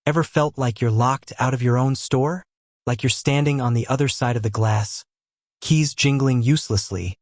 Ever felt like you're locked out of your own store? Like you're standing on the other side of the glass, keys jingling uselessly,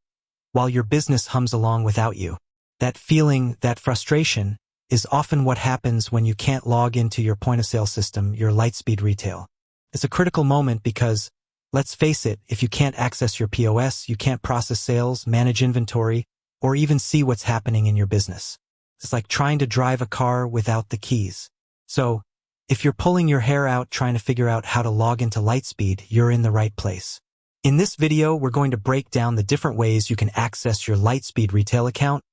while your business hums along without you? That feeling, that frustration, is often what happens when you can't log into your point-of-sale system, your Lightspeed retail. It's a critical moment because, let's face it, if you can't access your POS, you can't process sales, manage inventory, or even see what's happening in your business. It's like trying to drive a car without the keys. So, if you're pulling your hair out trying to figure out how to log into Lightspeed, you're in the right place. In this video, we're going to break down the different ways you can access your Lightspeed retail account,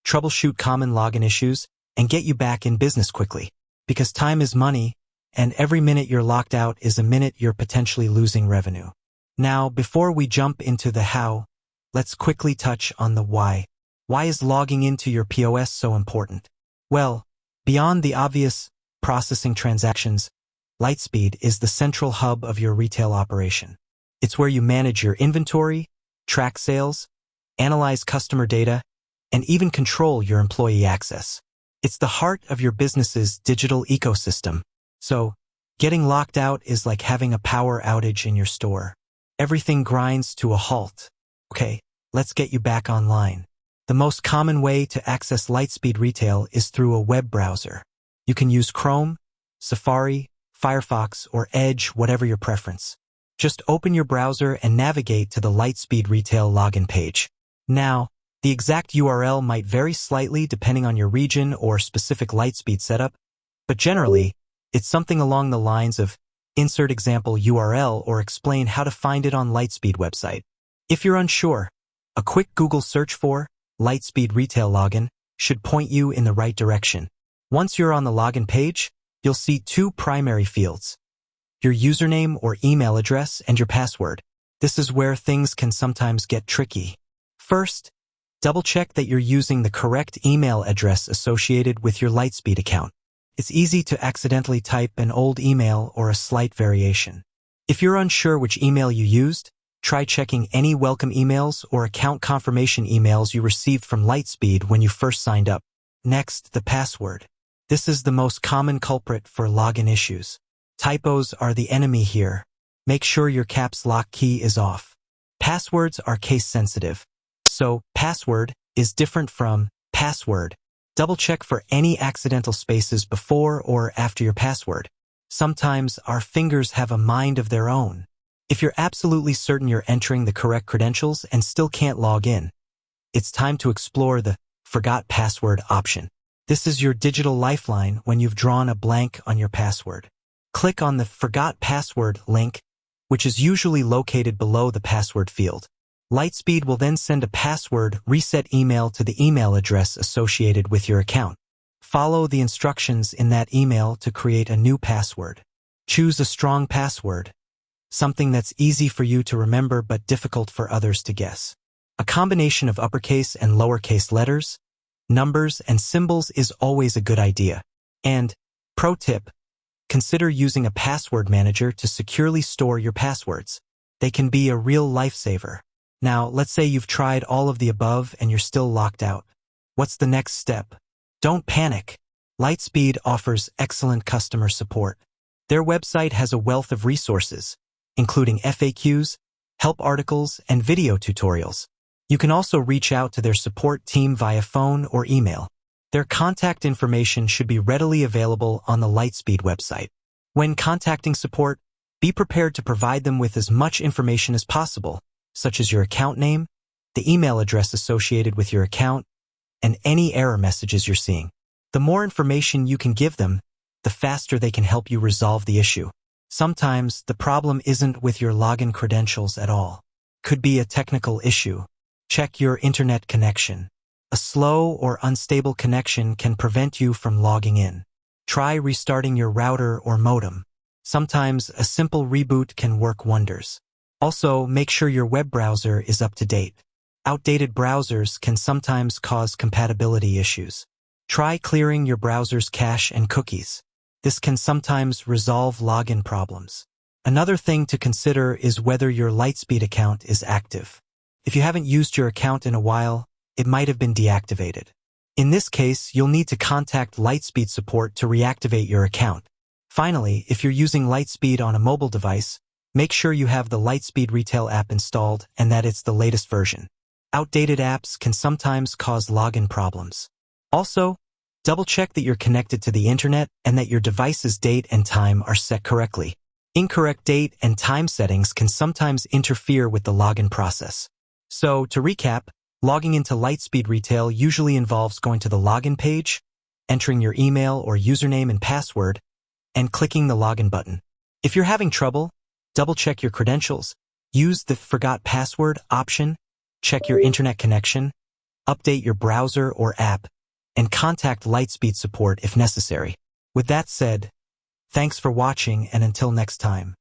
troubleshoot common login issues, and get you back in business quickly. Because time is money, and every minute you're locked out is a minute you're potentially losing revenue. Now, before we jump into the how, let's quickly touch on the why. Why is logging into your POS so important? Well, beyond the obvious processing transactions, Lightspeed is the central hub of your retail operation. It's where you manage your inventory, track sales, analyze customer data, and even control your employee access. It's the heart of your business's digital ecosystem. So, getting locked out is like having a power outage in your store. Everything grinds to a halt. Okay, let's get you back online. The most common way to access Lightspeed Retail is through a web browser. You can use Chrome, Safari, Firefox, or Edge, whatever your preference. Just open your browser and navigate to the Lightspeed Retail login page. Now, the exact URL might vary slightly depending on your region or specific Lightspeed setup, but generally, it's something along the lines of insert example URL or explain how to find it on Lightspeed website. If you're unsure, a quick Google search for Lightspeed Retail Login should point you in the right direction. Once you're on the login page, you'll see two primary fields: your username or email address and your password. This is where things can sometimes get tricky. First, double-check that you're using the correct email address associated with your Lightspeed account. It's easy to accidentally type an old email or a slight variation. If you're unsure which email you used, try checking any welcome emails or account confirmation emails you received from Lightspeed when you first signed up. Next, the password. This is the most common culprit for login issues. Typos are the enemy here. Make sure your caps lock key is off. Passwords are case sensitive. So, password is different from password. Double-check for any accidental spaces before or after your password. Sometimes our fingers have a mind of their own. If you're absolutely certain you're entering the correct credentials and still can't log in, it's time to explore the Forgot Password option. This is your digital lifeline when you've drawn a blank on your password. Click on the Forgot Password link, which is usually located below the password field. Lightspeed will then send a password reset email to the email address associated with your account. Follow the instructions in that email to create a new password. Choose a strong password, something that's easy for you to remember but difficult for others to guess. A combination of uppercase and lowercase letters, numbers, and symbols is always a good idea. And, pro tip, consider using a password manager to securely store your passwords. They can be a real lifesaver. Now, let's say you've tried all of the above and you're still locked out. What's the next step? Don't panic. Lightspeed offers excellent customer support. Their website has a wealth of resources, including FAQs, help articles, and video tutorials. You can also reach out to their support team via phone or email. Their contact information should be readily available on the Lightspeed website. When contacting support, be prepared to provide them with as much information as possible, such as your account name, the email address associated with your account, and any error messages you're seeing. The more information you can give them, the faster they can help you resolve the issue. Sometimes the problem isn't with your login credentials at all. Could be a technical issue. Check your internet connection. A slow or unstable connection can prevent you from logging in. Try restarting your router or modem. Sometimes a simple reboot can work wonders. Also, make sure your web browser is up to date. Outdated browsers can sometimes cause compatibility issues. Try clearing your browser's cache and cookies. This can sometimes resolve login problems. Another thing to consider is whether your Lightspeed account is active. If you haven't used your account in a while, it might have been deactivated. In this case, you'll need to contact Lightspeed support to reactivate your account. Finally, if you're using Lightspeed on a mobile device, make sure you have the Lightspeed Retail app installed and that it's the latest version. Outdated apps can sometimes cause login problems. Also, double-check that you're connected to the internet and that your device's date and time are set correctly. Incorrect date and time settings can sometimes interfere with the login process. So, to recap, logging into Lightspeed Retail usually involves going to the login page, entering your email or username and password, and clicking the login button. If you're having trouble, double-check your credentials, use the Forgot Password option, check your internet connection, update your browser or app, and contact Lightspeed support if necessary. With that said, thanks for watching and until next time.